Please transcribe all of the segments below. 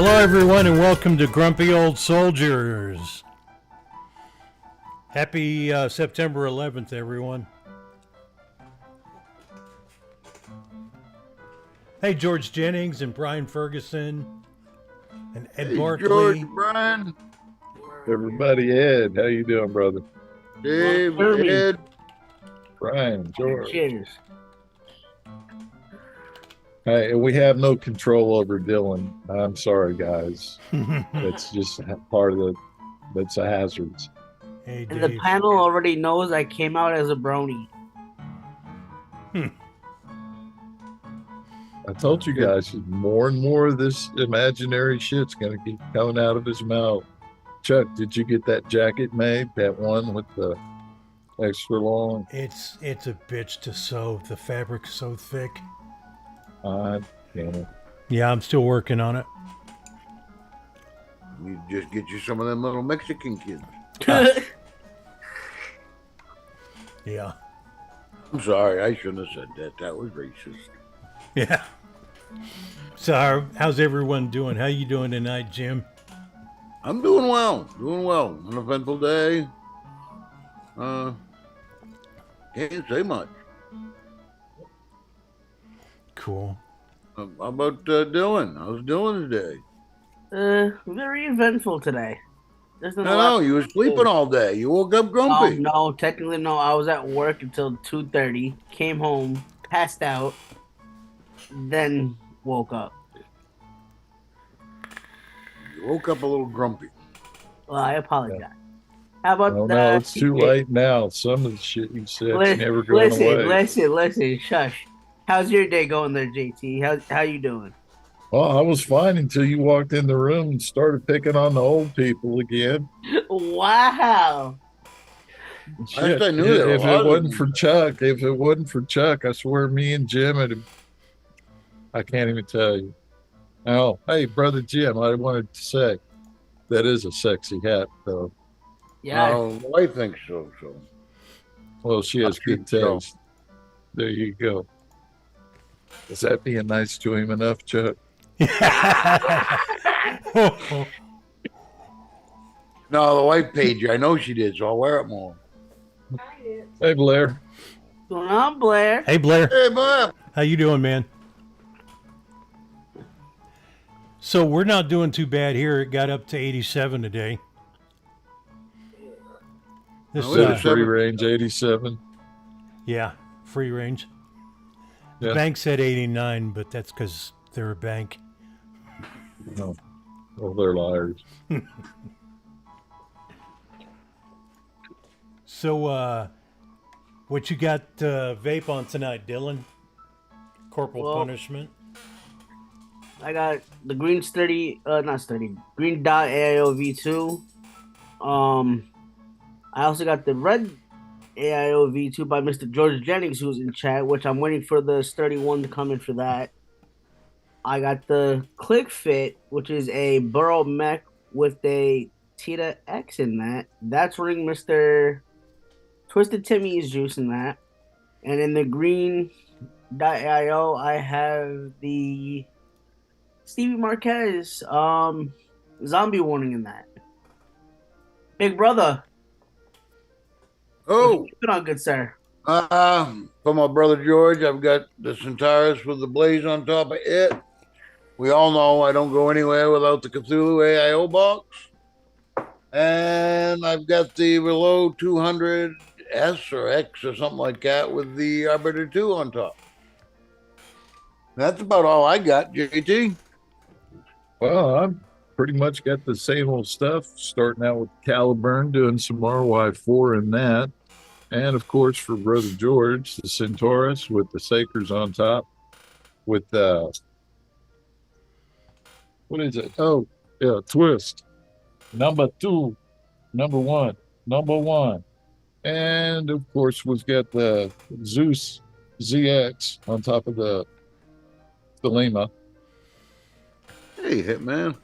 Hello, everyone, and welcome to Grumpy Old Soldiers. Happy September 11th, everyone. Hey, George Jennings and Brian Ferguson and Ed Barkley. George, Brian. Everybody, Ed, how you doing, brother? Dave, Ed. Brian, George. Cheers. Hey, we have no control over Dylan. I'm sorry, guys. It's just part of that's a hazard. Hey, and the panel already knows I came out as a brony. I told you guys, more and more of this imaginary shit's going to keep coming out of his mouth. Chuck, did you get that jacket made? That one with the extra long? It's a bitch to sew. The fabric's so thick. Yeah, I'm still working on it. You just get you some of them little Mexican kids. Yeah. I'm sorry, I shouldn't have said that. That was racist. Yeah. So, how's everyone doing? How you doing tonight, Jim? I'm doing well. Doing well. An eventful day. Can't say much. Cool. How about Dylan? How's Dylan today? Very eventful today. No, you were sleeping all day. You woke up grumpy. No, technically no. I was at work until 2:30. Came home, passed out, then woke up. You woke up a little grumpy. Well, I apologize. Yeah. How about that? No, it's too late now. Some of the shit you said is never going away. Listen, shush. How's your day going there, JT? How you doing? Well, I was fine until you walked in the room and started picking on the old people again. Wow. Shit. If it wasn't for Chuck, I swear me and Jim I can't even tell you. Oh, hey, brother Jim, I wanted to say that is a sexy hat, though. Yeah. I think so. Well, she has good taste. There you go. Is that being nice to him enough, Chuck? No, the wife paid you. I know she did, so I'll wear it more. Hey, Blair. What's going on, Blair? Hey, Blair. Hey, Blair. How you doing, man? So we're not doing too bad here. It got up to 87 today. This free range 87. Yeah, free range. Yeah. The bank said 89, but that's because they're a bank. No. Well, they're liars. So, what you got vape on tonight, Dylan? Corporal punishment? I got the green green dot AIO V2. I also got the red AIO V2 by Mr. George Jennings, who's in chat, which I'm waiting for the sturdy one to come in for that. I got the Click Fit, which is a Burrow mech with a Tita X in that. That's running Mr. Twisted Timmy's juice in that. And in the green .io, I have the Stevie Marquez zombie warning in that. Big brother. Oh, keep it on, good sir. For my brother George, I've got the Centaurus with the blaze on top of it. We all know I don't go anywhere without the Cthulhu AIO box. And I've got the Relo 200S or X or something like that with the Arbiter 2 on top. That's about all I got, JT. Well, I've pretty much got the same old stuff, starting out with Caliburn, doing some RY4 in that. And, of course, for Brother George, the Centaurus with the Sakers on top with what is it? Oh, yeah, Twist. Number 1. And, of course, we've got the Zeus ZX on top of the Lima. Hey, Hitman.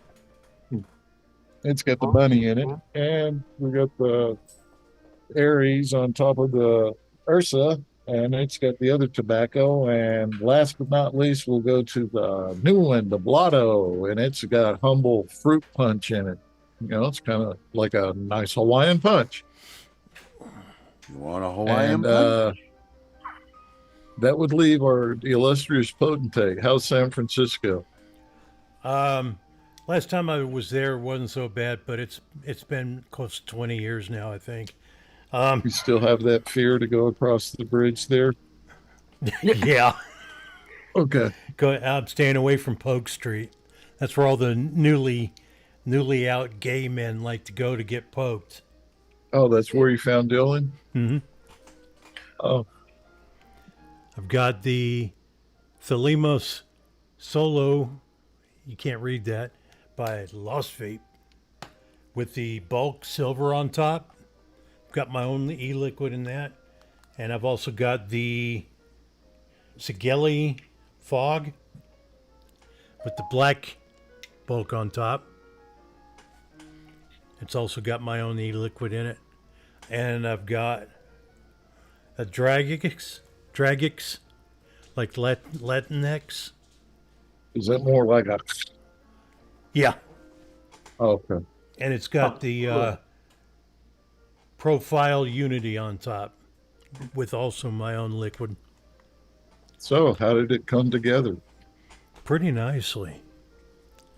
It's got the bunny in it. And we got the Aries on top of the Ursa And it's got the other tobacco. And last but not least, we'll go to the new one, the Blotto, and it's got humble fruit punch in it. You know, it's kind of like a nice Hawaiian punch. You want a Hawaiian punch? That would leave our illustrious potentate. How's San Francisco? Last time I was there, it wasn't so bad, but it's been close to 20 years now, I think. You still have that fear to go across the bridge there? Yeah. Okay. I'm staying away from Polk Street. That's where all the newly out gay men like to go to get poked. Oh, that's where you found Dylan? Mm-hmm. Oh. I've got the Thalimos Solo, you can't read that, by Lost Vape with the bulk silver on top. I've got my own e-liquid in that. And I've also got the Sigeli Fog with the black bulk on top. It's also got my own e-liquid in it. And I've got a Dragix, like Latinx. Is that more like a... Yeah. Oh, okay. And it's got the Profile Unity on top with also my own liquid. So, how did it come together? Pretty nicely.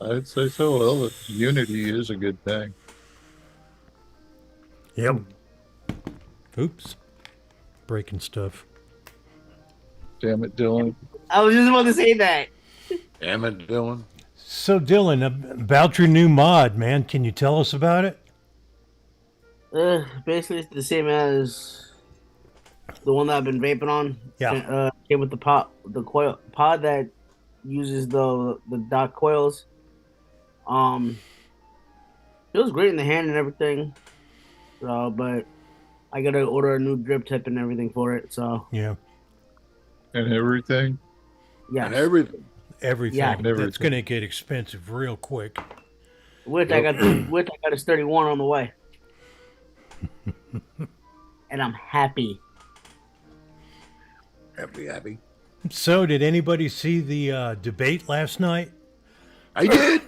I'd say so. Well, Unity is a good thing. Yep. Oops. Breaking stuff. Damn it, Dylan. I was just about to say that. Damn it, Dylan. So, Dylan, about your new mod, man, can you tell us about it? Basically, it's the same as the one that I've been vaping on. Yeah. Came with the pod that uses the dot coils. It was great in the hand and everything. So, but I gotta order a new drip tip and everything for it. So yeah. And everything. Yeah. And everything. Everything. Yeah. That's gonna get expensive real quick. Which I got a 31 on the way. And I'm happy. Happy. So, did anybody see the debate last night? I did.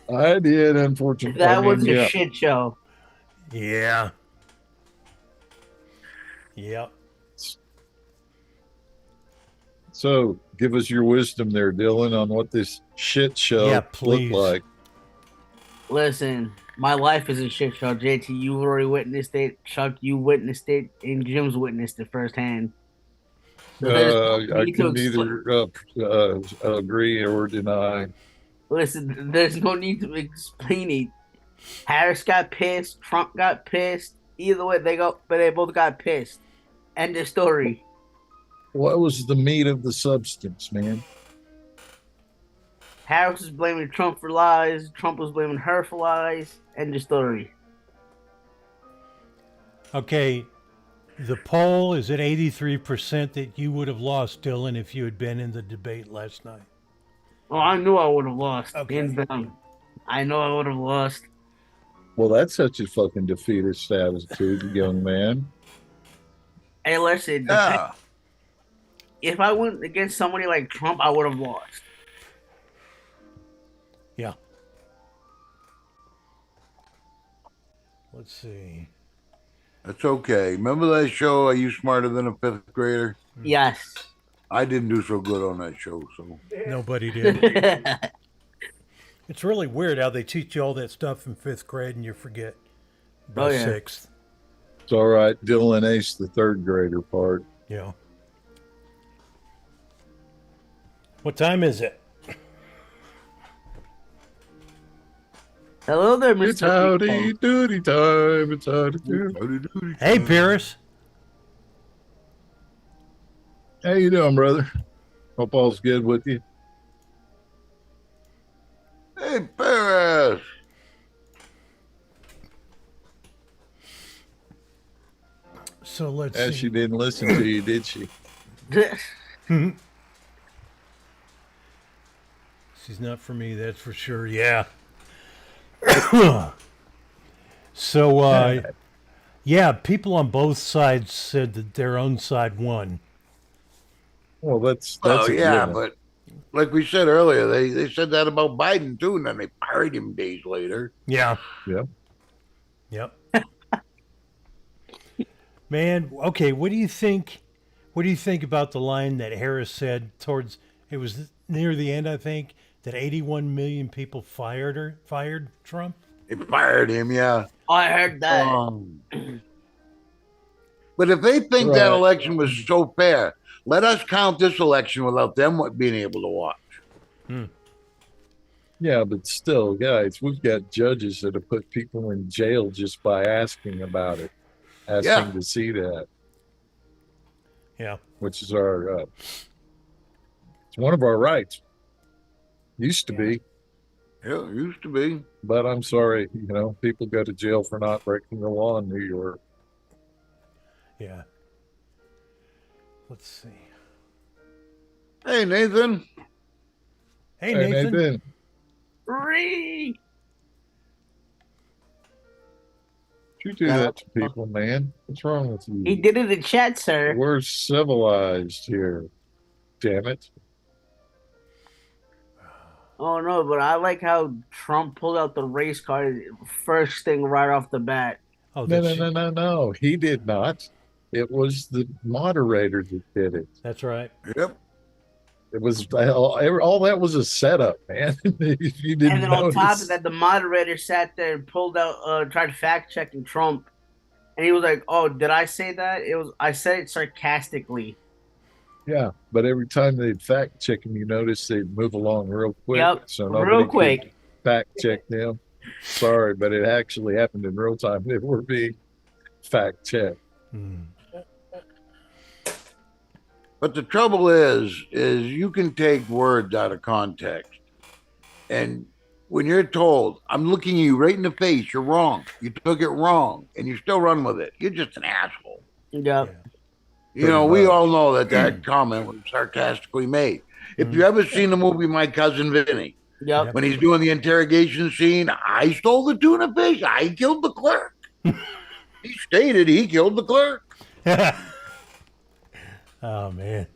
I did, unfortunately. That was a shit show. Yeah. Yep. So, give us your wisdom there, Dylan, on what this shit show looked like. Listen, my life is a shit show. JT, you've already witnessed it. Chuck, you witnessed it. And Jim's witnessed it firsthand. So I can neither agree or deny. Listen, there's no need to explain it. Harris got pissed. Trump got pissed. Either way, they both got pissed. End of story. What was the meat of the substance, man? Harris was blaming Trump for lies. Trump was blaming her for lies. End of story. Okay, the poll is at 83% that you would have lost, Dylan, if you had been in the debate last night. Oh, I knew I would have lost. Okay. Hands down. I know I would have lost. Well, that's such a fucking defeatist attitude, young man. Hey, listen. Yeah. If I went against somebody like Trump, I would have lost. Yeah. Let's see. That's okay. Remember that show, Are You Smarter Than a Fifth Grader? Yes. I didn't do so good on that show, so. Nobody did. It's really weird how they teach you all that stuff in 5th grade and you forget by 6th. It's all right. Dylan aced the 3rd grader part. Yeah. What time is it? Hello there, Mr. It's howdy doody time. It's howdy doody. Hey, Pierce. How you doing, brother? Hope all's good with you. Hey, Paris. So let's As see. she didn't listen to you, did she? She's not for me, that's for sure. Yeah. So, Yeah, people on both sides said that their own side won. Well, that's Oh a yeah, given. but like we said earlier, they said that about Biden too, and then they fired him days later. Yeah. Yeah. Yep. Man, okay, what do you think? What do you think about the line that Harris said towards it was near the end, I think, that 81 million people fired Trump? They fired him, yeah. I heard that. But if they think that Right. election was so fair, let us count this election without them being able to watch. Yeah, but still, guys, we've got judges that have put people in jail just by asking about it, asking to see that. Yeah. Which is our, it's one of our rights. Used to be. Yeah, it used to be. But I'm sorry, people go to jail for not breaking the law in New York. Yeah. Let's see. Hey, Nathan. Hey, Nathan. Free. You do that to people, man. What's wrong with you? He did it in chat, sir. We're civilized here. Damn it. Oh no, but I like how Trump pulled out the race card first thing right off the bat. Oh, No. He did not. It was the moderator that did it. That's right. Yep. It was all that was a setup, man. If you didn't And then on top of that, the moderator sat there and pulled out, tried fact checking Trump, and he was like, "Oh, did I say that? I said it sarcastically." Yeah, but every time they'd fact check him, you notice they'd move along real quick. Yep, so real quick. Fact check them. Sorry, but it actually happened in real time. They were being fact checked. But the trouble is you can take words out of context. And when you're told, I'm looking you right in the face, you're wrong. You took it wrong, and you still run with it. You're just an asshole. Yep. We all know that comment was sarcastically made. If you ever seen the movie My Cousin Vinny, Yep. when he's doing the interrogation scene, I stole the tuna fish. I killed the clerk. He stated he killed the clerk. Oh man.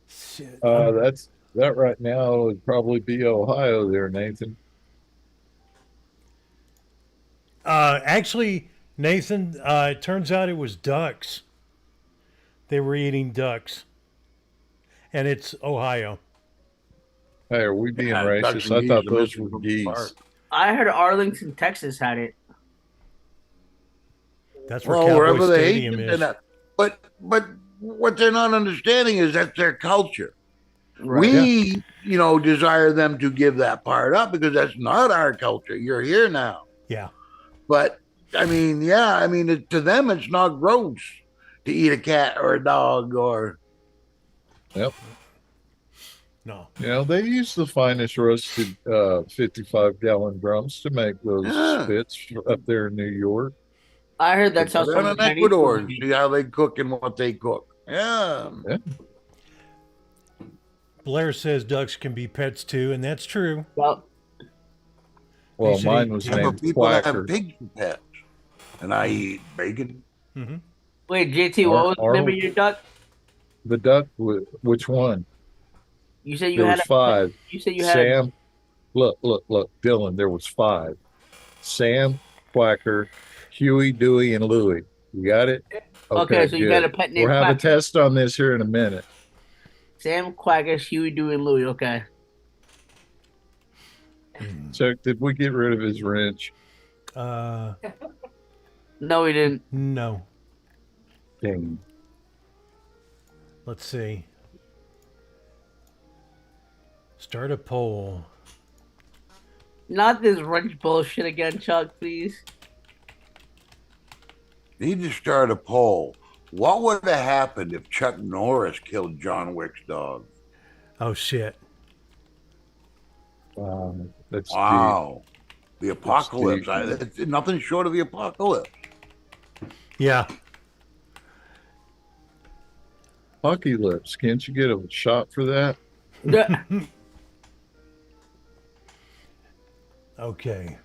Shit. That right now would probably be Ohio there, Nathan. Actually, Nathan, it turns out it was ducks. They were eating ducks. And it's Ohio. Hey, are we being racist? I thought those were geese. I heard Arlington, Texas had it. That's where Cowboy Stadium is. But what they're not understanding is that's their culture. Right. We, desire them to give that part up because that's not our culture. You're here now. Yeah. But to them, it's not gross to eat a cat or a dog or. Yep. No. They use the finest roasted 55-gallon drums to make those spits up there in New York. I heard that's how some in Ecuador and see how they cook and what they cook. Yeah. Blair says ducks can be pets too, and that's true. Well, mine was named people Quacker. have pigs for pets, and I eat bacon. Mm-hmm. Wait, JT, what was the name of your duck? The duck, which one? You said there was 5. You said you had Sam. Look, Dylan. There was 5. Sam, Quacker, Huey, Dewey, and Louie. You got it? Okay, so you got a pet name. We'll have a test on this here in a minute. Sam, Quacker, Huey, Dewey, and Louie. Okay. So, did we get rid of his wrench? No, we didn't. No. Dang. Let's see. Start a poll. Not this wrench bullshit again, Chuck, please. Need to start a poll. What would have happened if Chuck Norris killed John Wick's dog? Oh, shit. That's wow. Deep. The apocalypse. It's nothing short of the apocalypse. Yeah. Hockey lips. Can't you get a shot for that? Okay.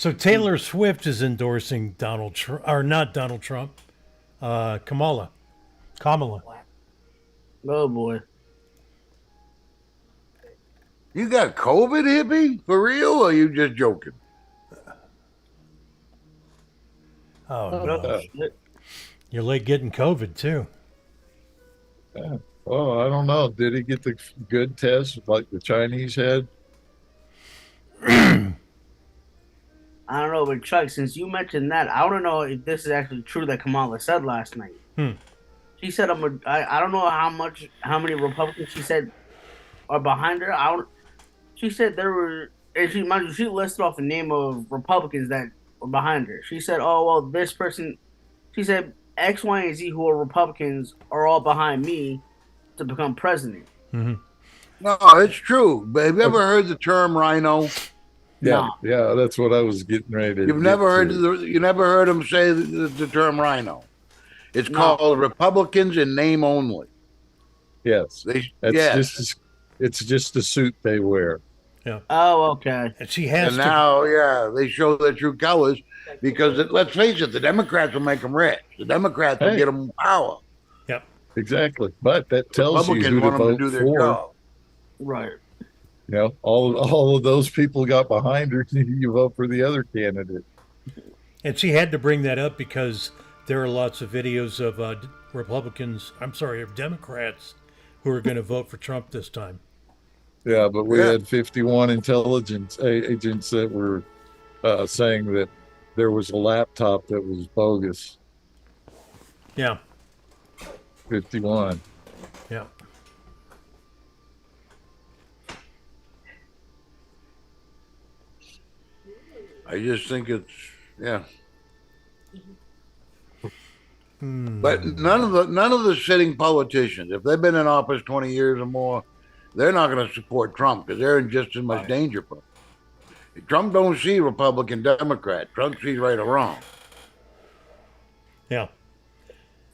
So Taylor Swift is endorsing Donald Trump, or not Donald Trump, Kamala. Oh boy. You got COVID, hippie? For real, or are you just joking? Oh, Oh, no. shit. You're late getting COVID, too. Yeah. Oh, I don't know. Did he get the good test like the Chinese had? I don't know, but Chuck, since you mentioned that, I don't know if this is actually true that Kamala said last night. She said, I don't know how many Republicans she said are behind her. She said there were, and she listed off a name of Republicans that were behind her. She said, "Oh well, this person," she said, "X, Y, and Z who are Republicans are all behind me to become president." Mm-hmm. No, it's true. But have you ever heard the term rhino? Yeah, No. yeah, that's what I was getting ready to. You never heard them say the term rhino. It's called Republicans in name only. Yes, it's just the suit they wear. Yeah. Oh, okay. And she has and now, they show their true colors because let's face it, the Democrats will make them rich. The Democrats will get them power. Yep. Exactly. But that tells you who to vote for. Job. Right. You know, all of those people got behind her. You vote for the other candidate. And she had to bring that up because there are lots of videos of Democrats who are going to vote for Trump this time. Yeah, but we had 51 intelligence agents that were saying that there was a laptop that was bogus. Yeah. 51. Yeah. I just think it's But none of the sitting politicians, if they've been in office 20 years or more, they're not going to support Trump because they're in just as much danger from it. Trump don't see Republican, Democrat. Trump sees right or wrong. Yeah.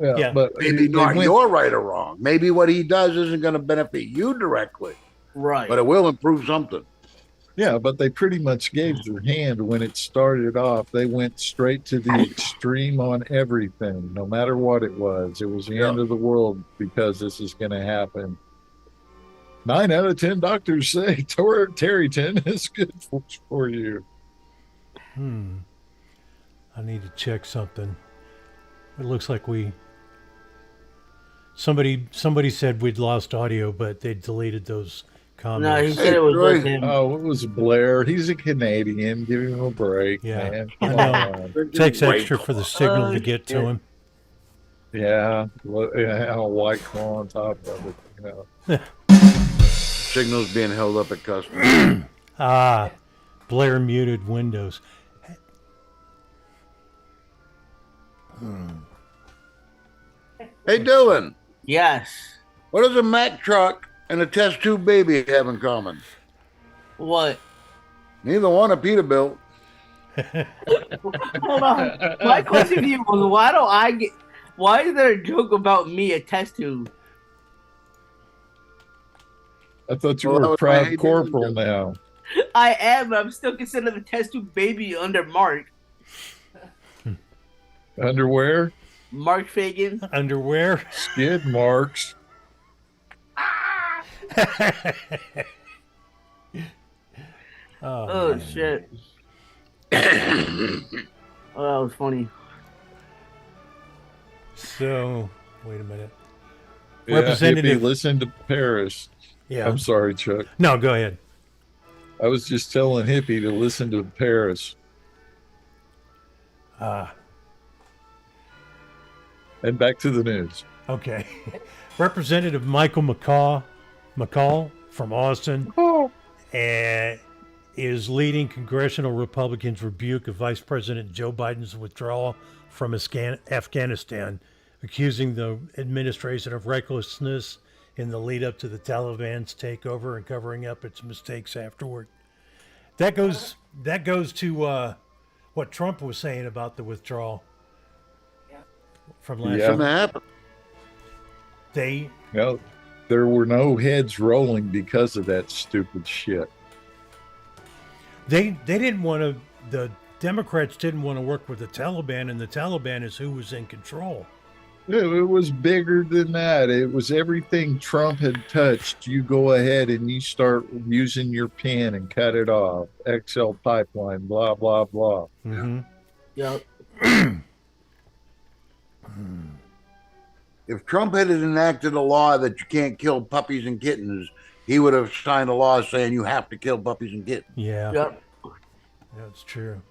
Yeah. But maybe not you're right or wrong. Maybe what he does isn't going to benefit you directly. Right. But it will improve something. Yeah, but they pretty much gave their hand when it started off. They went straight to the extreme on everything, no matter what it was. It was the end of the world because this is going to happen. 9 out of 10 doctors say Terryton is good for you. I need to check something. It looks like somebody said we'd lost audio, but they deleted those comments. No, he said it was with him. Oh, it was Blair. He's a Canadian. Give him a break, man. I know. It takes extra for the signal to get to him. Yeah, and a white claw on top of it. You know. Signal's being held up at customs. Blair muted Windows. Hey, Dylan. Yes. What does a Mack truck and a test tube baby have in common? What? Neither one a Peterbilt. Hold on. My question to you was, why is there a joke about me, a test tube? I thought you were a proud corporal now. I am, but I'm still considered the test tube baby under Mark. Underwear? Mark Fagan. Underwear? Skid marks. Oh shit. Oh, that was funny. So, wait a minute. Yeah, Representative, hippie, listen to Paris. Yeah. I'm sorry, Chuck. No, go ahead. I was just telling Hippie to listen to Paris. And back to the news. Okay. Representative Michael McCall from Austin is leading congressional Republicans' rebuke of Vice President Joe Biden's withdrawal from Afghanistan, accusing the administration of recklessness in the lead up to the Taliban's takeover and covering up its mistakes afterward. That goes to what Trump was saying about the withdrawal from last year. Shouldn't have happened. There were no heads rolling because of that stupid shit. They didn't want the Democrats didn't want to work with the Taliban, and the Taliban is who was in control. It was bigger than that. It was everything Trump had touched. You go ahead and you start using your pen and cut it off. XL pipeline, blah, blah, blah. Mm-hmm. Yep. If Trump had enacted a law that you can't kill puppies and kittens, he would have signed a law saying you have to kill puppies and kittens. Yeah. Yep. That's true.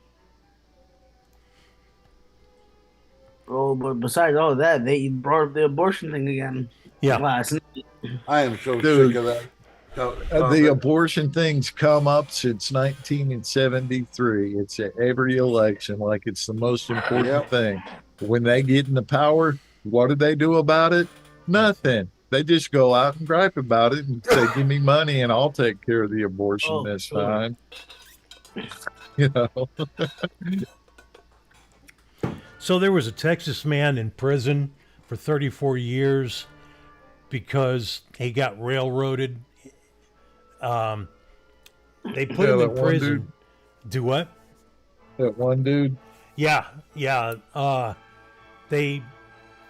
Oh, but besides all that, they brought up the abortion thing again. Yeah. Last night. I am so Dude, sick of that. The abortion thing's come up since 1973. It's at every election like it's the most important thing. When they get into power, what do they do about it? Nothing. They just go out and gripe about it and say, give me money and I'll take care of the abortion this time. You know. So there was a Texas man in prison for 34 years because he got railroaded. They put him in prison. Do what? That one dude? Yeah. They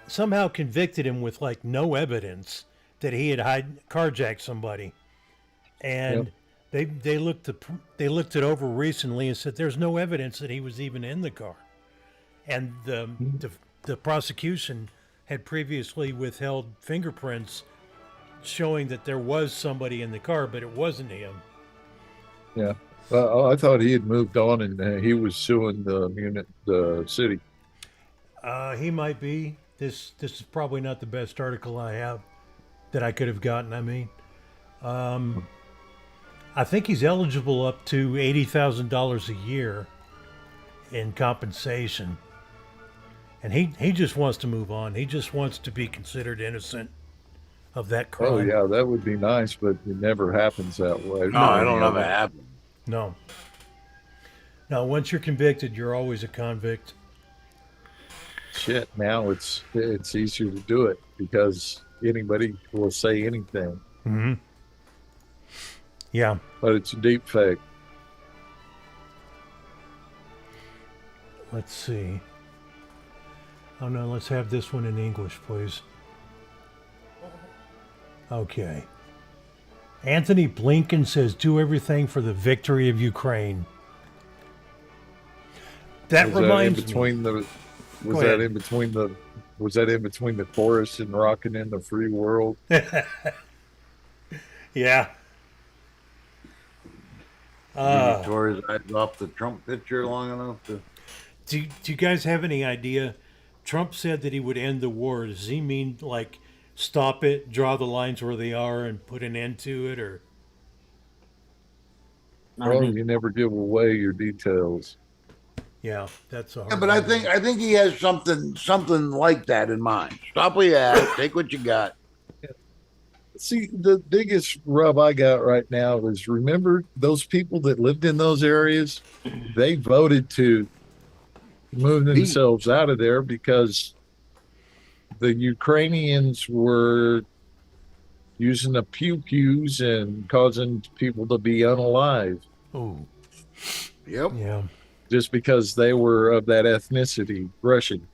somehow convicted him with like no evidence that he had carjacked somebody. And they looked it over recently and said there's no evidence that he was even in the car. And the prosecution had previously withheld fingerprints showing that there was somebody in the car, but it wasn't him. Yeah. I thought he had moved on and he was suing the city. He might be. This is probably not the best article I have that I could have gotten. I mean, I think he's eligible up to $80,000 a year in compensation. And he just wants to move on. He just wants to be considered innocent of that crime. Oh, yeah, that would be nice, but it never happens that way. No, I don't ever happen. No. No, once you're convicted, you're always a convict. Shit, now it's easier to do it because anybody will say anything. Mm-hmm. Yeah. But it's a deep fake. Let's see. Oh, no, let's have this one in English, please. Okay. Anthony Blinken says, do everything for the victory of Ukraine. That reminds me. Was that in between the chorus and Rockin' in the Free World? He Yeah. tore his eyes off the Trump picture long enough to... Do you guys have any idea? Trump said that he would end the war. Does he mean like stop it, draw the lines where they are, and put an end to it, or? Well, you never give away your details. Yeah, that's a hard. Yeah, but I think he has something like that in mind. Stop what you have, take what you got. See, the biggest rub I got right now is remember those people that lived in those areas? They voted to move themselves out of there because the Ukrainians were using the pew-pews and causing people to be unalive. Oh. Yep. Yeah. Just because they were of that ethnicity, Russian.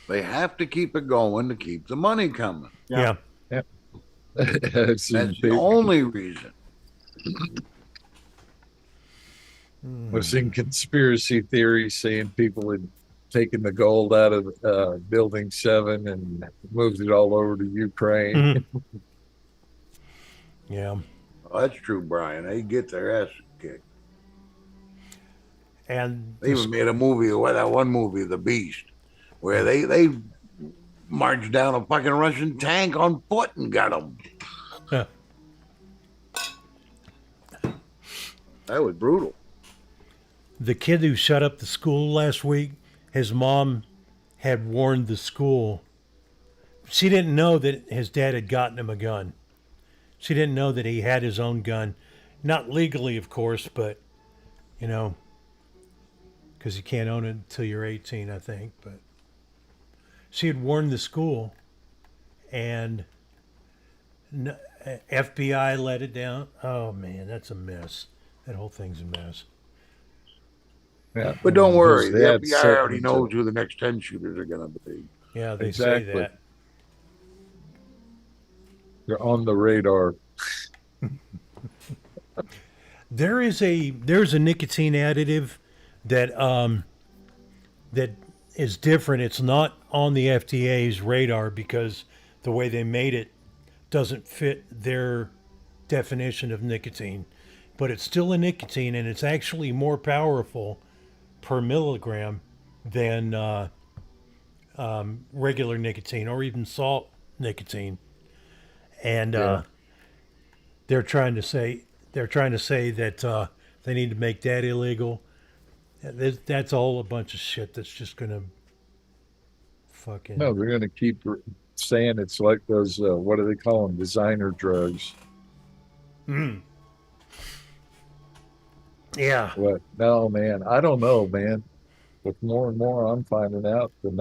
They have to keep it going to keep the money coming. Yeah. That's the only reason. I've seen conspiracy theories saying people had taken the gold out of Building 7 and moved it all over to Ukraine. Mm-hmm. Yeah. Oh, that's true, Brian. They get their ass kicked. And they even made a movie, that one movie, The Beast, where they marched down a fucking Russian tank on foot and got them. Yeah. That was brutal. The kid who shut up the school last week, his mom had warned the school. She didn't know that his dad had gotten him a gun. She didn't know that he had his own gun. Not legally, of course, but, you know, because you can't own it until you're 18, I think. But she had warned the school, and FBI let it down. Oh, man, that's a mess. That whole thing's a mess. Yeah, But don't worry, They the had FBI already something knows to- who the next 10 shooters are going to be. Yeah, they Exactly. say that. They're on the radar. There's a nicotine additive that that is different. It's not on the FDA's radar because the way they made it doesn't fit their definition of nicotine. But it's still a nicotine, and it's actually more powerful per milligram than regular nicotine or even salt nicotine. And they're trying to say that they need to make that illegal. That's all a bunch of shit that's just gonna fucking. No, they're going to keep saying it's like those, what do they call them? Designer drugs. Yeah. What? No, man. I don't know, man. With more and more, I'm finding out the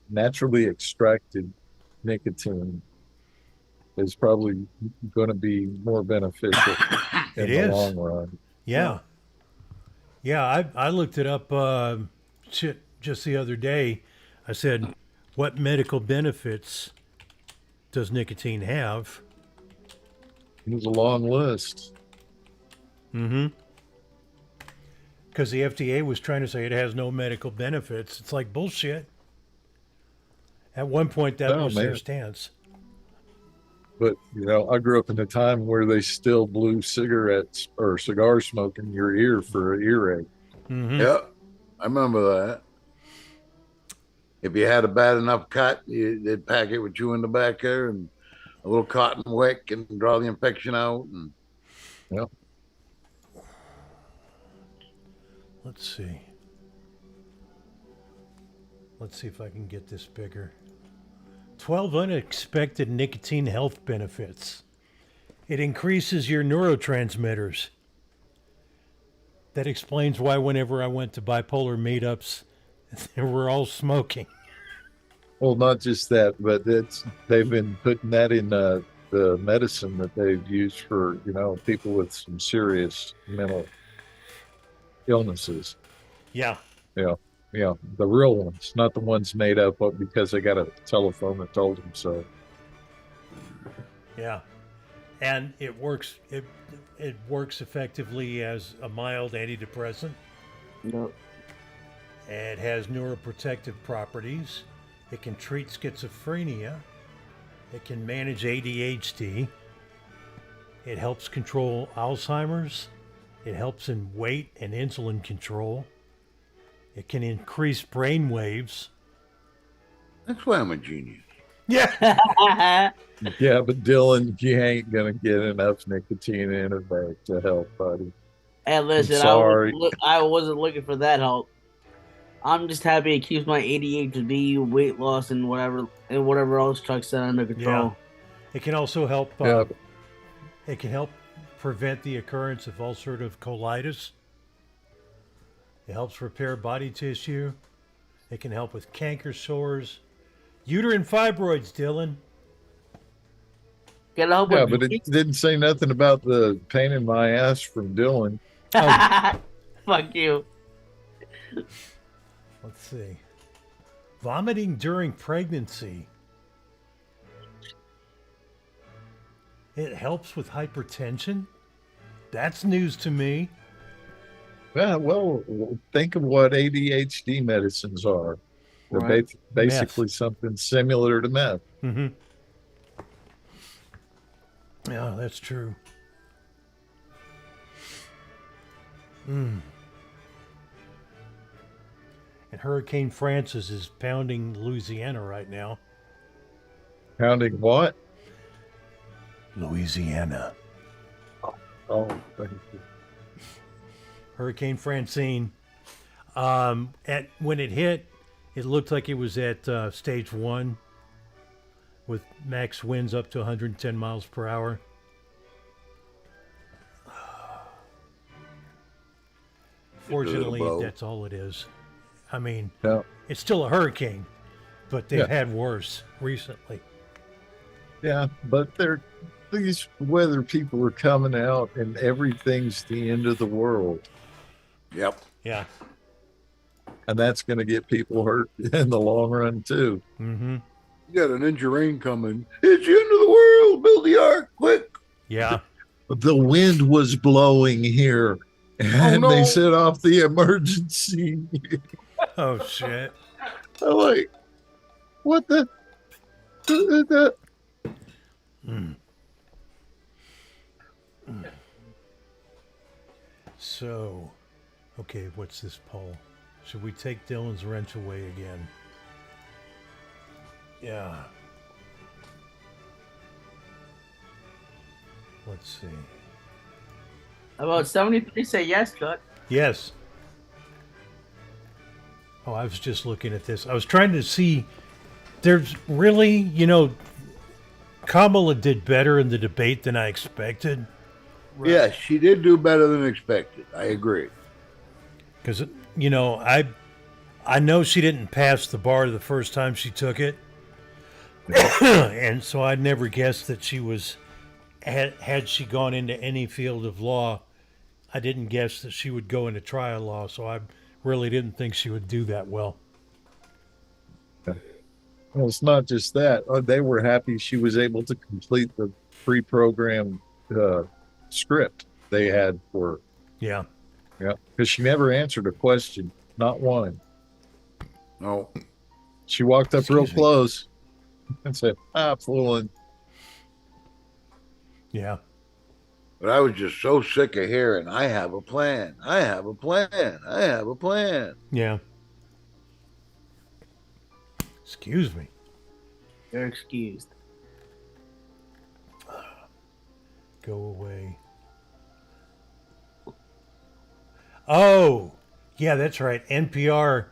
naturally extracted nicotine is probably going to be more beneficial in the long run. Yeah. Yeah, I looked it up just the other day. I said, what medical benefits does nicotine have? There's a long list. Because the FDA was trying to say it has no medical benefits. It's like bullshit. At one point, that was their stance. But, I grew up in a time where they still blew cigarettes or cigar smoke in your ear for an earache. Yeah, I remember that. If you had a bad enough cut, they'd pack it with chewing tobacco and a little cotton wick and draw the infection out. And yeah. Let's see. Let's see if I can get this bigger. 12 unexpected nicotine health benefits. It increases your neurotransmitters. That explains why whenever I went to bipolar meetups, they were all smoking. Well, not just that, but they've been putting that in the medicine that they've used for, people with some serious mental illnesses. Yeah. Yeah. Yeah. The real ones, not the ones made up because they got a telephone that told them so. Yeah. And it works effectively as a mild antidepressant. Yep. It has neuroprotective properties. It can treat schizophrenia. It can manage ADHD. It helps control Alzheimer's. It helps in weight and insulin control. It can increase brain waves. that's why I'm a genius. Yeah. Yeah, but Dylan, you ain't going to get enough nicotine in it to help, buddy. And listen, sorry. I wasn't looking for that help. I'm just happy it keeps my ADHD, weight loss, and whatever else Chuck said under control. Yeah. It can also help. It can help prevent the occurrence of ulcerative colitis. It helps repair body tissue. It can help with canker sores, uterine fibroids. Dylan. Can I help Yeah, with but it didn't say nothing about the pain in my ass from Dylan. Fuck you. Let's see. Vomiting during pregnancy. It helps with hypertension. That's news to me. Yeah, well, think of what ADHD medicines are. They're Right. basically something similar to meth. Mm-hmm. Yeah, that's true. And Hurricane Francis is pounding Louisiana right now. Pounding what? Louisiana. Oh, thank you. Hurricane Francine. When it hit, it looked like it was at stage 1 with max winds up to 110 miles per hour. Fortunately, that's all it is. I mean, it's still a hurricane, but they've had worse recently. Yeah, but these weather people are coming out and everything's the end of the world. Yep. Yeah. And that's going to get people hurt in the long run, too. Mm-hmm. You got an inch of rain coming. It's the end of the world. Build the ark, quick. Yeah. The wind was blowing here, and they set off the emergency. Oh, shit. I'm like, what the? So, okay, what's this poll? Should we take Dylan's wrench away again? Yeah. Let's see. About 73 say yes, Chuck. Yes. Oh, I was just looking at this. I was trying to see. There's really, you know, Kamala did better in the debate than I expected. Right. Yes, she did do better than expected. I agree. Because, you know, I know she didn't pass the bar the first time she took it. And so I'd never guessed that she was, had she gone into any field of law, I didn't guess that she would go into trial law. So I really didn't think she would do that well. Well, it's not just that. They were happy she was able to complete the pre-programmed script they had for her. Yeah. Yeah, because she never answered a question, not one. No. She walked up real close and said, fooling. Yeah. But I was just so sick of hearing, I have a plan. I have a plan. I have a plan. Yeah. Excuse me. You're excused. Go away. Oh, yeah, that's right. NPR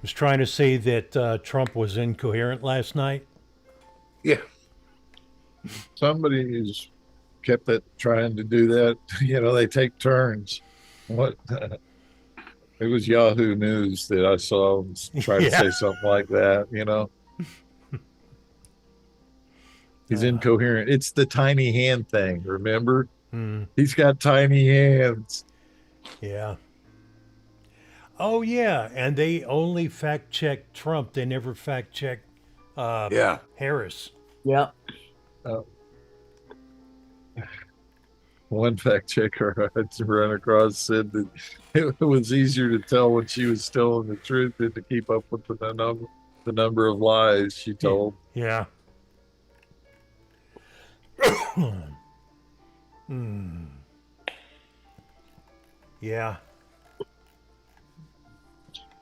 was trying to say that Trump was incoherent last night. Yeah. Somebody has kept trying to do that. You know, they take turns. What? It was Yahoo News that I saw try to say something like that, you know. He's incoherent. It's the tiny hand thing, remember? He's got tiny hands. Yeah. Oh, yeah. And they only fact-check Trump. They never fact-check Harris. Yep. One fact checker I had to run across said that it was easier to tell when she was telling the truth than to keep up with the number of lies she told. Yeah. Yeah.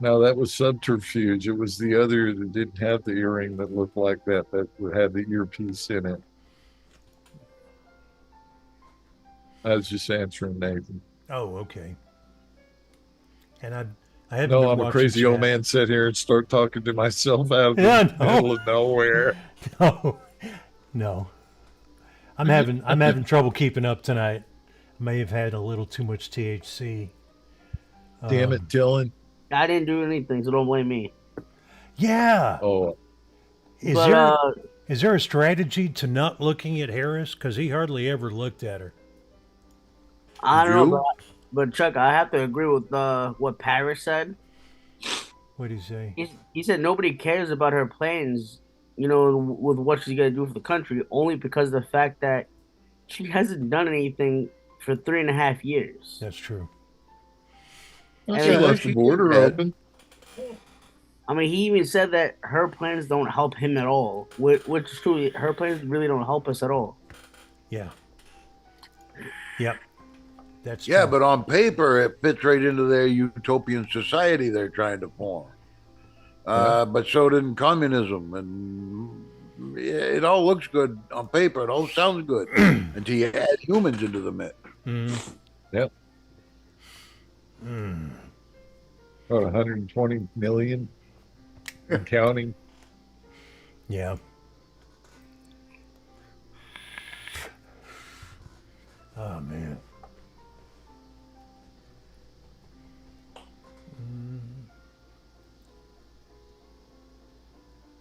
No, that was subterfuge. It was the other that didn't have the earring that looked like that had the earpiece in it. I was just answering Nathan. Oh, okay. And I had no, I'm a crazy old man. Sit here and start talking to myself out of the middle of nowhere. No. I'm having trouble keeping up tonight. May have had a little too much THC. Damn it, Dylan. I didn't do anything, so don't blame me. Yeah. Oh. Is there a strategy to not looking at Harris? Because he hardly ever looked at her. I don't know, but Chuck, I have to agree with what Paris said. What did he say? He said nobody cares about her plans, you know, with what she's going to do for the country, only because of the fact that she hasn't done anything for 3.5 years. That's true. And she left the border open. I mean, he even said that her plans don't help him at all, which is true. Her plans really don't help us at all. Yeah. Yep. That's true. But on paper, it fits right into their utopian society they're trying to form. But so did communism, and it all looks good on paper. It all sounds good until you add humans into the mix. Yep. About 120 million and counting. Yeah. Oh, man.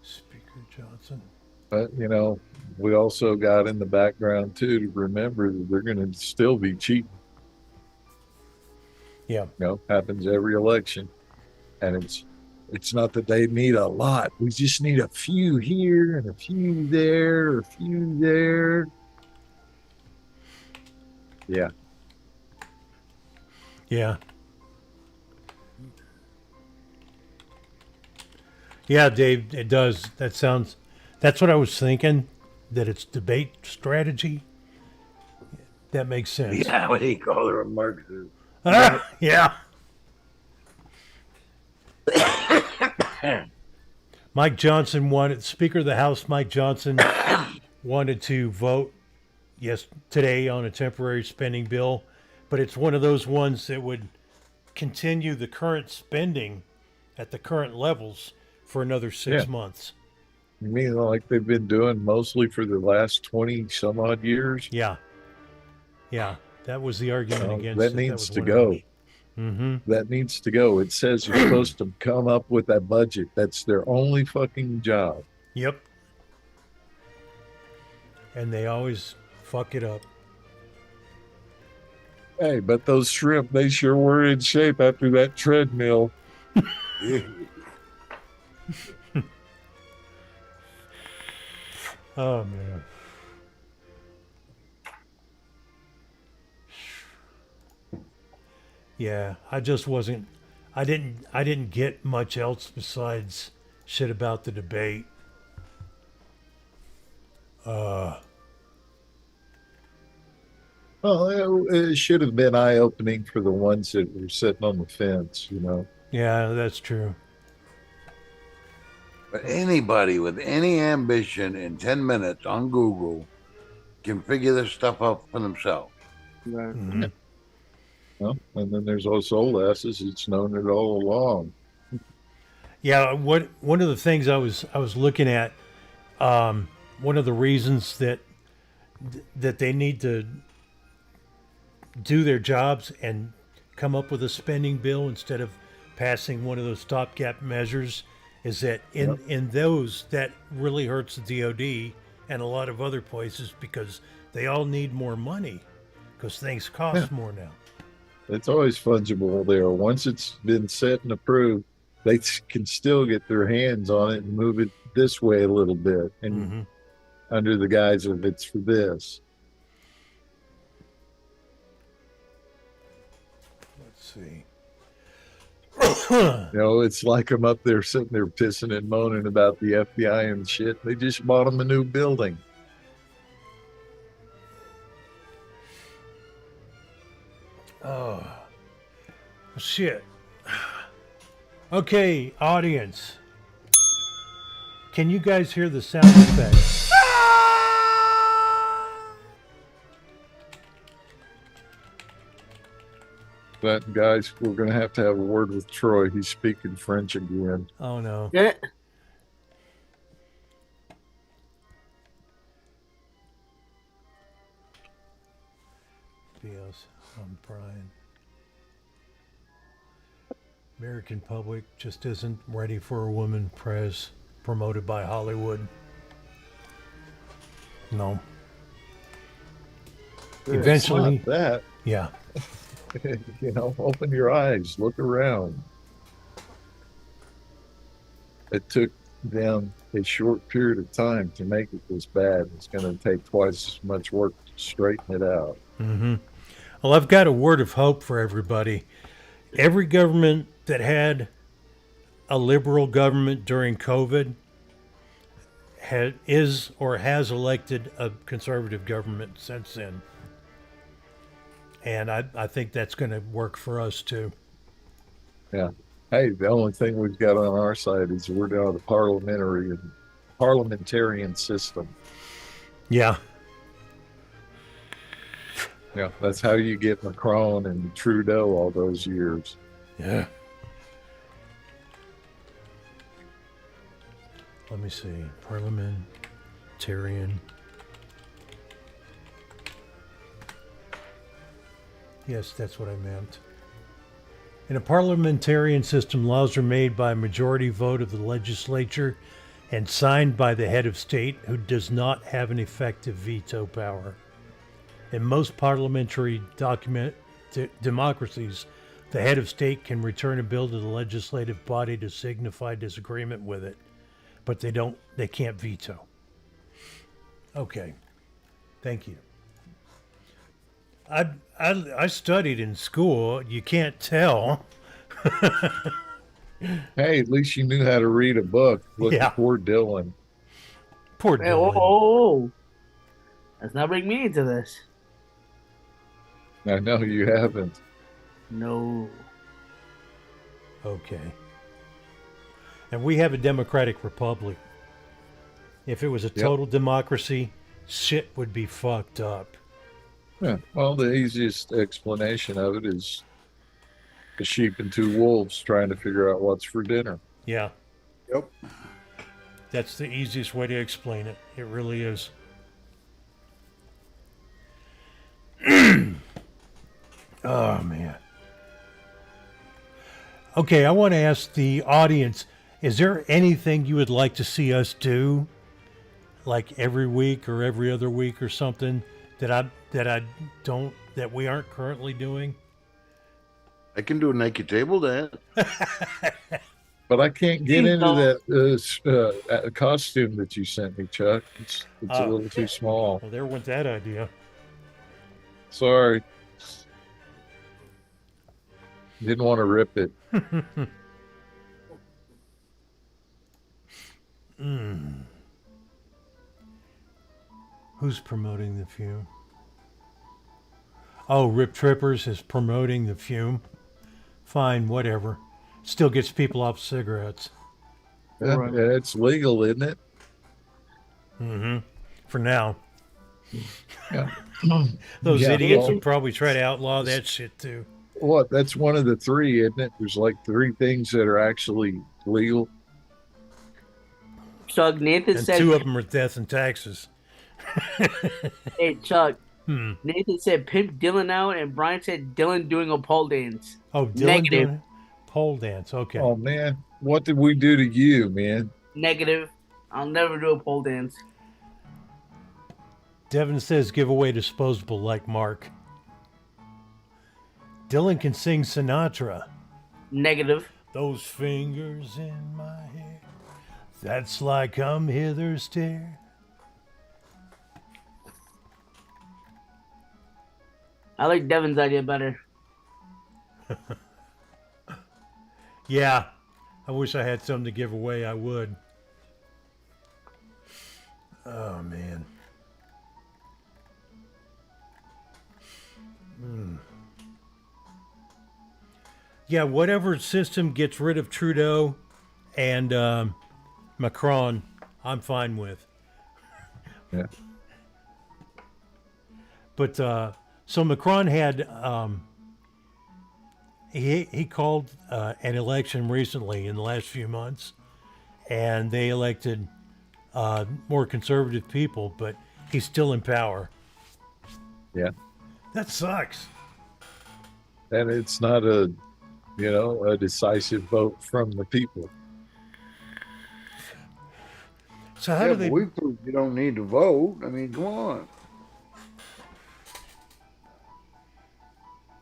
Speaker Johnson. But, you know, we also got in the background, too, to remember that they're going to still be cheating. Yeah. You know, happens every election. And it's It's not that they need a lot. We just need a few here and a few there, a few there. Yeah. Yeah. Yeah, Dave, it does. That's what I was thinking, that it's debate strategy. That makes sense. Yeah, what do you call her, a Marxist? Yeah. Mike Johnson Speaker of the House Mike Johnson wanted to vote today on a temporary spending bill, but it's one of those ones that would continue the current spending at the current levels for another 6 months. You mean like they've been doing mostly for the last 20 some odd years? Yeah. Yeah. That was the argument against that. Needs to go. Mm-hmm. That needs to go. It says you're supposed to come up with that budget. That's their only fucking job. Yep. And they always fuck it up. Hey, but those shrimp, they sure were in shape after that treadmill. Oh, man. Yeah, I didn't get much else besides shit about the debate. Well, it should have been eye-opening for the ones that were sitting on the fence, you know. Yeah, that's true. But anybody with any ambition in 10 minutes on Google can figure this stuff out for themselves. Right. Mm-hmm. Well, and then there's those old asses that's known it all along. Yeah, one of the things I was looking at, one of the reasons that they need to do their jobs and come up with a spending bill instead of passing one of those stopgap measures is that in those that really hurts the DoD and a lot of other places because they all need more money because things cost more now. It's always fungible there. Once it's been set and approved, they can still get their hands on it and move it this way a little bit and under the guise of it's for this. Let's see. You know, it's like I'm up there sitting there pissing and moaning about the FBI and shit. They just bought them a new building. Oh, shit. Okay, audience. Can you guys hear the sound effect? But guys, we're going to have a word with Troy. He's speaking French again. Oh, no. Yeah. BS. I'm Brian. American public just isn't ready for a woman prez promoted by Hollywood. No. Eventually. It's not that. Yeah. You know, open your eyes, look around. It took them a short period of time to make it this bad. It's going to take twice as much work to straighten it out. Mm-hmm. Well, I've got a word of hope for everybody. Every government that had a liberal government during COVID is or has elected a conservative government since then. And I think that's going to work for us too. Yeah. Hey, the only thing we've got on our side is we're down the parliamentarian system. Yeah. Yeah, that's how you get Macron and Trudeau all those years. Yeah. Let me see. Parliamentarian. Yes, that's what I meant. In a parliamentarian system, laws are made by a majority vote of the legislature and signed by the head of state who does not have an effective veto power. In most parliamentary democracies, The head of state can return a bill to the legislative body to signify disagreement with it, but they can't veto. Okay. Thank you. I studied in school. You can't tell. Hey, at least you knew how to read a book. Look Yeah. at poor Dylan. Poor Hey, Dylan. oh. Let's not bring me into this. I know you haven't. No. Okay. And we have a democratic republic. If it was a total democracy, shit would be fucked up. Yeah. Well, the easiest explanation of it is a sheep and two wolves trying to figure out what's for dinner. Yeah. Yep. That's the easiest way to explain it. It really is. Oh, man. Okay, I want to ask the audience, is there anything you would like to see us do? Like every week or every other week or something that we aren't currently doing? I can do a naked table dance. But I can't get into that costume that you sent me, Chuck. It's a little too small. Well, there went that idea. Sorry. Didn't want to rip it. Who's promoting the fume? Oh, Rip Trippers is promoting the fume. Fine, whatever. Still gets people off cigarettes. Yeah, it's legal, isn't it? Mm-hmm. For now. Yeah. Those Yeah, idiots well, will probably try to outlaw that shit too. What? That's one of the three, isn't it? There's like 3 things that are actually legal. Chuck, Nathan And said 2 of them are death and taxes. Hey, Chuck. Nathan said pimp Dylan out, and Brian said Dylan doing a pole dance. Oh, Dylan Negative. doing pole dance. Okay. Oh, man. What did we do to you, man? Negative. I'll never do a pole dance. Devin says giveaway disposable like Mark. Dylan can sing Sinatra. Negative. Those fingers in my hair. That's like come hither stare. I like Devin's idea better. Yeah. I wish I had something to give away. I would. Oh, man. Yeah, whatever system gets rid of Trudeau and Macron, I'm fine with. Yeah. But so Macron had he called an election recently in the last few months, and they elected more conservative people, but he's still in power. Yeah. That sucks. And it's not a decisive vote from the people. So how do they? We prove you don't need to vote. I mean, come on.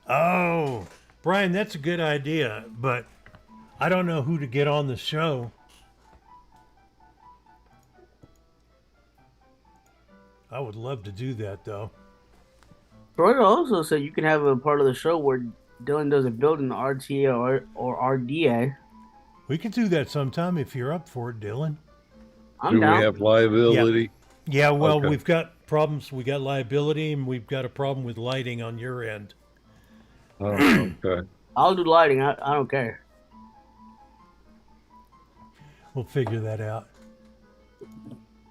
Oh, Brian, that's a good idea, but I don't know who to get on the show. I would love to do that, though. Brian also said you can have a part of the show where Dylan does a build in RTA or RDA. We could do that sometime if you're up for it, Dylan. I'm Do down. we have liability? Yeah, well, Okay. we've got problems. We got liability, and we've got a problem with lighting on your end. Oh, okay. I'll do lighting. I don't care. We'll figure that out.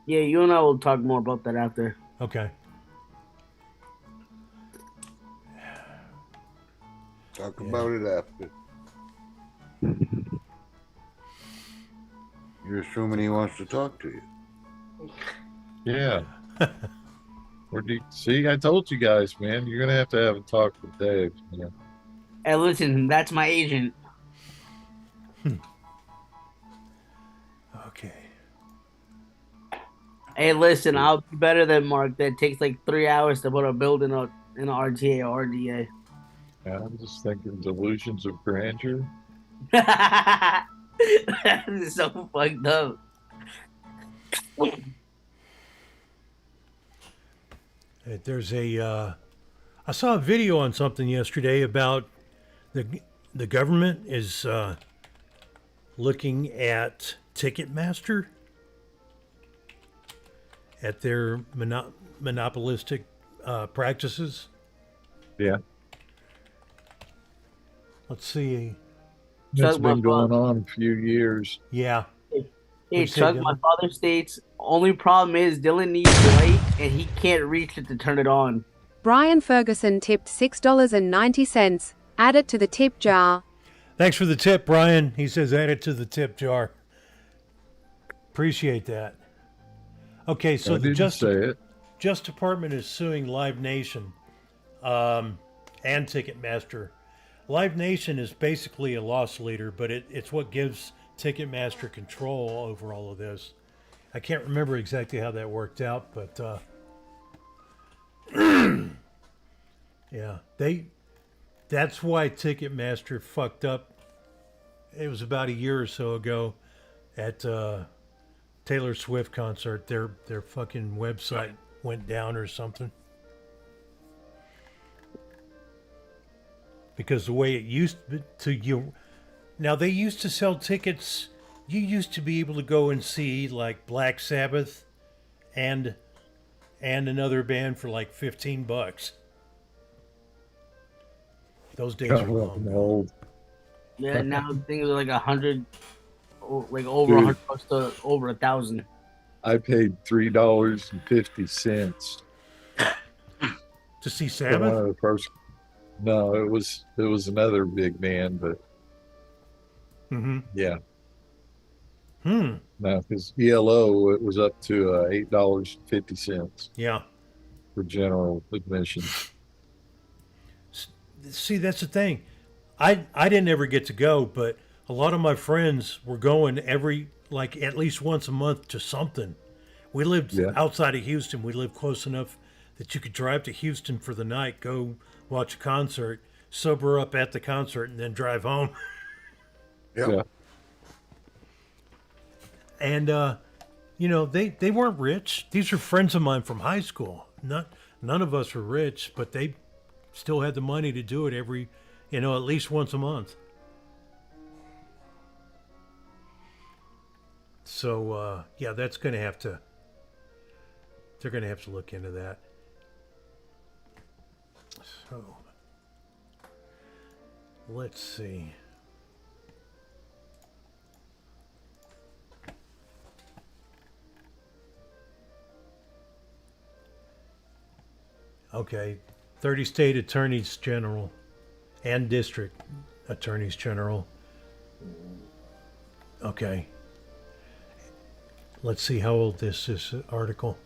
Yeah, you and I will talk more about that after. Okay. Talk about it after. You're assuming he wants to talk to you. Yeah. See, I told you guys, man, you're going to have a talk with Dave. Yeah. Hey, listen, that's my agent. Okay. Hey, listen, I'll be better than Mark. That takes like 3 hours to put a build in a RTA or RDA. I'm just thinking delusions of grandeur. That is so fucked up. There's I saw a video on something yesterday about the government is looking at Ticketmaster, at their monopolistic practices. Yeah. Let's see. It's been going on a few years. Yeah. Hey, Chuck, my father states, only problem is Dylan needs light and he can't reach it to turn it on. Brian Ferguson tipped $6.90. Add it to the tip jar. Thanks for the tip, Brian. He says add it to the tip jar. Appreciate that. Okay, so the Justice Department is suing Live Nation and Ticketmaster. Live Nation is basically a loss leader, but it's what gives Ticketmaster control over all of this. I can't remember exactly how that worked out, but yeah, that's why Ticketmaster fucked up. It was about a year or so ago at Taylor Swift concert. Their fucking website went down or something. Because the way it used to, now they used to sell tickets. You used to be able to go and see like Black Sabbath and another band for like $15. Those days are long. Old. Yeah, now things are like 100, like over $100 to over 1,000. I paid $3.50 to see Sabbath. One of the first. No, it was another big band, but yeah. No, because ELO it was up to $8.50. Yeah, for general admission. See, that's the thing. I didn't ever get to go, but a lot of my friends were going at least once a month to something. We lived outside of Houston. We lived close enough that you could drive to Houston for the night, go watch a concert, sober up at the concert, and then drive home. Yeah. And they weren't rich. These are friends of mine from high school. None of us were rich, but they still had the money to do it at least once a month. So that's going to have to. They're going to have to look into that. So let's see. Okay, 30 state attorneys general and district attorneys general. Okay. Let's see how old this article.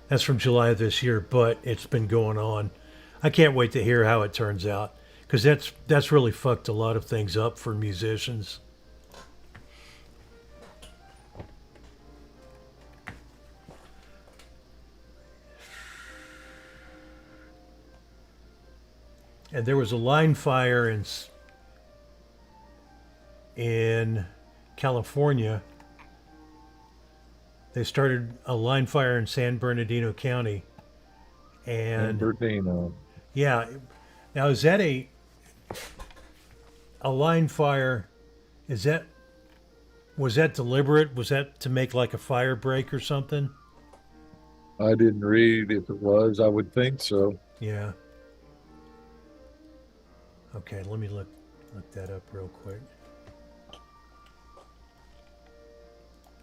That's from July of this year, but it's been going on. I can't wait to hear how it turns out, because that's really fucked a lot of things up for musicians. And there was a line fire in California. They started a line fire in San Bernardino County. And San Bernardino. Yeah. Now, is that a line fire? Was that deliberate? Was that to make like a fire break or something? I didn't read if it was. I would think so. Yeah. Okay, let me look that up real quick.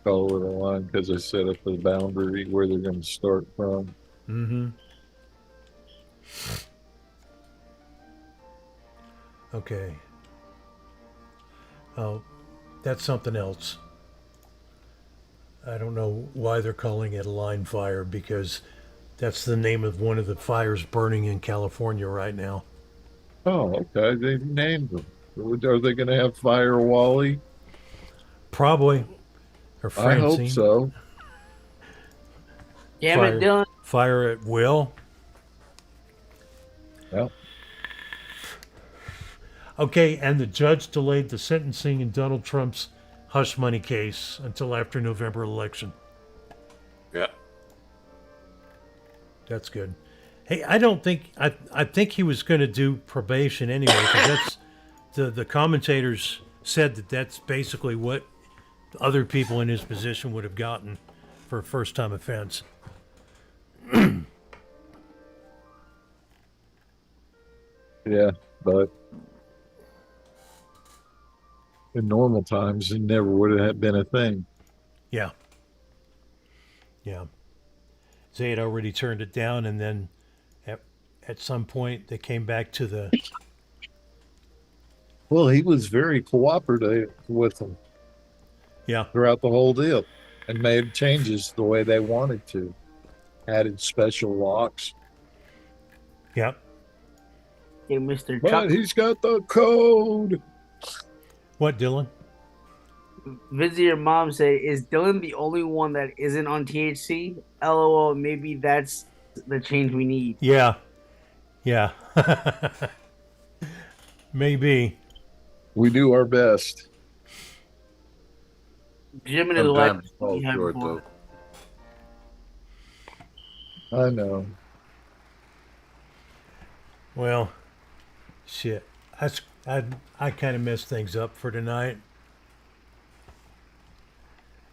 Call it a line because I set up the boundary where they're going to start from. Mm-hmm. Okay. Oh, that's something else. I don't know why they're calling it a line fire, because that's the name of one of the fires burning in California right now. Oh, okay. They named them. Are they going to have Fire Wally? Probably. Or Francine. I hope so. Damn it, Dylan. Fire at will. Well, Okay, and the judge delayed the sentencing in Donald Trump's hush money case until after November election. Yeah. That's good. Hey, I don't think I think he was going to do probation anyway. 'Cause that's the commentators said that that's basically what other people in his position would have gotten for a first time offense. Yeah, but in normal times, it never would have been a thing. Yeah. Yeah. They had already turned it down, and then at some point they came back to the. Well, he was very cooperative with them Yeah. throughout the whole deal and made changes the way they wanted to. Added special locks. Yeah. Hey, Mr. But Chuck, he's got the code. What, Dylan? visit your mom. Say, is Dylan the only one that isn't on THC? LOL. Maybe that's the change we need. Yeah. Yeah. Maybe. We do our best. Jim and his wife. Sometimes falls short, though. I know. Well, shit. I kind of messed things up for tonight.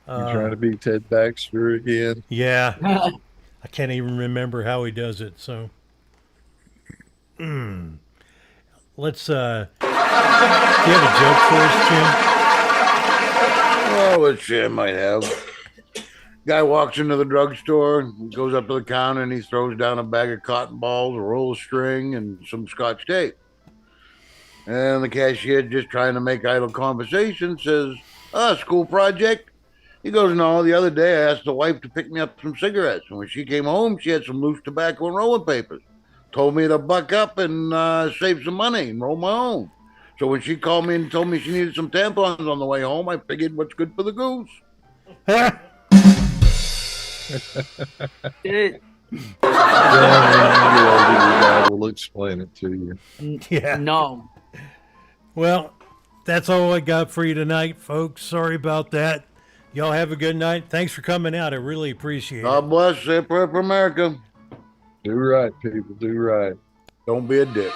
You're trying to be Ted Baxter again. Yeah. I can't even remember how he does it, so. Let's, do you have a joke for us, Jim? Oh, let's see, I might have. Guy walks into the drugstore, goes up to the counter, and he throws down a bag of cotton balls, a roll of string, and some scotch tape. And the cashier, just trying to make idle conversation, says, school project? He goes, no, the other day I asked the wife to pick me up some cigarettes. And when she came home, she had some loose tobacco and rolling papers. Told me to buck up and save some money and roll my own. So when she called me and told me she needed some tampons on the way home, I figured what's good for the goose. It, Yeah, we'll explain it to you. Yeah. no. Well, that's all I got for you tonight, folks. Sorry about that. Y'all have a good night. Thanks for coming out. I really appreciate it. God bless, say a prayer for America. Do right, people. Do right. Don't be a dick.